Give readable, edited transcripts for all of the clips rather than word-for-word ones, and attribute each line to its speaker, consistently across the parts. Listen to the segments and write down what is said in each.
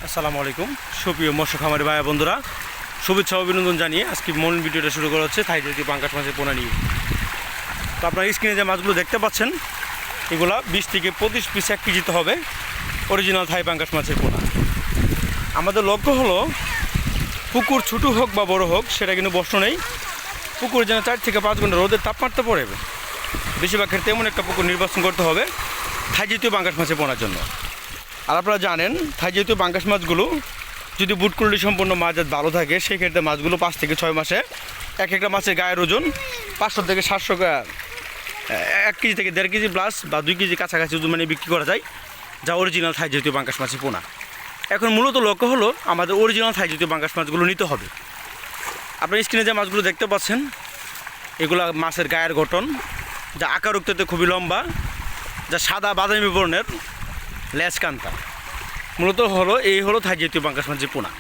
Speaker 1: আসসালামু আলাইকুম সুপ্রিয় মৎস্য খামারি ভাই বন্ধুরা, শুভেচ্ছা অভিনন্দন জানিয়ে আজকে মূল ভিডিওটা শুরু করা হচ্ছে থাই জাতীয় পাঙ্গাস মাছের পোনা নিয়ে। তো আপনার স্ক্রিনে যে মাছগুলো দেখতে পাচ্ছেন এগুলা 20 থেকে 25 পিস 1 কেজিতে হবে অরিজিনাল থাই পাঙ্গাস মাছের পোনা। আমাদের লক্ষ্য হলো পুকুর ছোটো হোক বা বড় হোক সেটা কিন্তু প্রশ্ন নেই, পুকুর যেন 4 থেকে 5 ঘন্টা রোদের তাপমাত্রা পড়ে, বেশিরভাগ ক্ষেত্রে এমন একটা পুকুর নির্বাচন করতে হবে থাই জাতীয় পাঙ্গাস মাছের পোনার জন্য। আর আপনারা জানেন থাই জাতীয় পাঙ্গাস মাছগুলো যদি বুট কোয়ালিটি সম্পন্ন মাছ ভালো থাকে সেক্ষেত্রে মাছগুলো 5 থেকে 6 মাসে এক একটা মাছের গায়ের ওজন 500 থেকে 700 1 কেজি থেকে 1.5 কেজি প্লাস বা 2 কেজি কাছাকাছি ওজন মানে বিক্রি করা যায়, যা অরিজিনাল থাই জাতীয় পাঙ্গাস মাছের পোনা। এখন মূলত লক্ষ্য হলো আমাদের অরিজিনাল থাই জাতীয় পাঙ্গাস মাছগুলো নিতে হবে। আপনার স্ক্রিনে যে মাছগুলো দেখতে পাচ্ছেন এগুলো মাছের গায়ের গঠন যা আকার উক্ততে খুবই লম্বা, যা সাদা বাদামি বর্ণের, লেজ কান্তা, মূলত হলো এই হলো থাই জাতীয় পাঙ্গাস মাছের পোনা।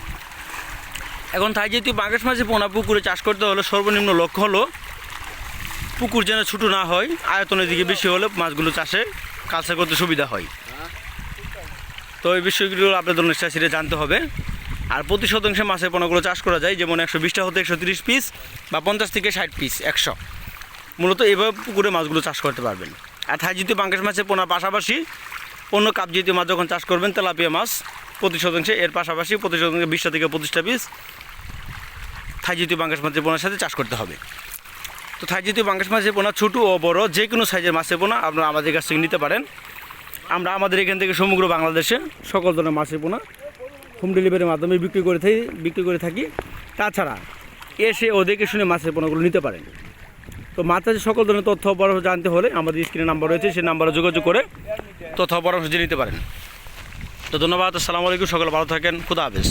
Speaker 1: এখন থাই জাতীয় পাঙ্গাস মাছের পোনা পুকুরে চাষ করতে হলে সর্বনিম্ন লক্ষ্য হলো পুকুর যেন ছোটো না হয়, আয়তনের দিকে বেশি হলে মাছগুলো চাষে কালচার করতে সুবিধা হয়। তো এই বিষয়গুলো আপনাদের নিশ্চয় জানতে হবে। আর প্রতি শতাংশে মাছের পোনাগুলো চাষ করা যায়, যেমন 120টা হতে 130 পিস বা 50 থেকে 60 পিস 100, মূলত এইভাবে পুকুরে মাছগুলো চাষ করতে পারবেন। আর থাই জাতীয় পাঙ্গাস মাছের পোনার পাশাপাশি অন্য কাপ জাতীয় মাছ যখন চাষ করবেন তেলাপিয়া মাছ প্রতি শতাংশে এর পাশাপাশি প্রতি শতাংশে 20টা থেকে 25টা পিস থাই জাতীয় পাঙ্গাস মাছের পোনার সাথে চাষ করতে হবে। তো থাই জাতীয় পাঙ্গাস মাছের পোনা ছোটো ও বড় যে কোনো সাইজের মাছের পোনা আপনারা আমাদের কাছ থেকে নিতে পারেন। আমরা আমাদের এখান থেকে সমগ্র বাংলাদেশে সকল ধরনের মাছের পোনা হোম ডেলিভারির মাধ্যমে বিক্রি করে থাকি। তাছাড়া এসে ও দেখে শুনে মাছের পোনাগুলো নিতে পারেন। তো মাছের সকল ধরনের তথ্য পরামর্শ জানতে হলে আমাদের স্ক্রিনে নাম্বার রয়েছে, সেই নাম্বারে যোগাযোগ করে তথ্য পরামর্শ জেনে নিতে পারেন। তো ধন্যবাদ, আসসালামু আলাইকুম, সকলে ভালো থাকেন, খুদা হাফেজ।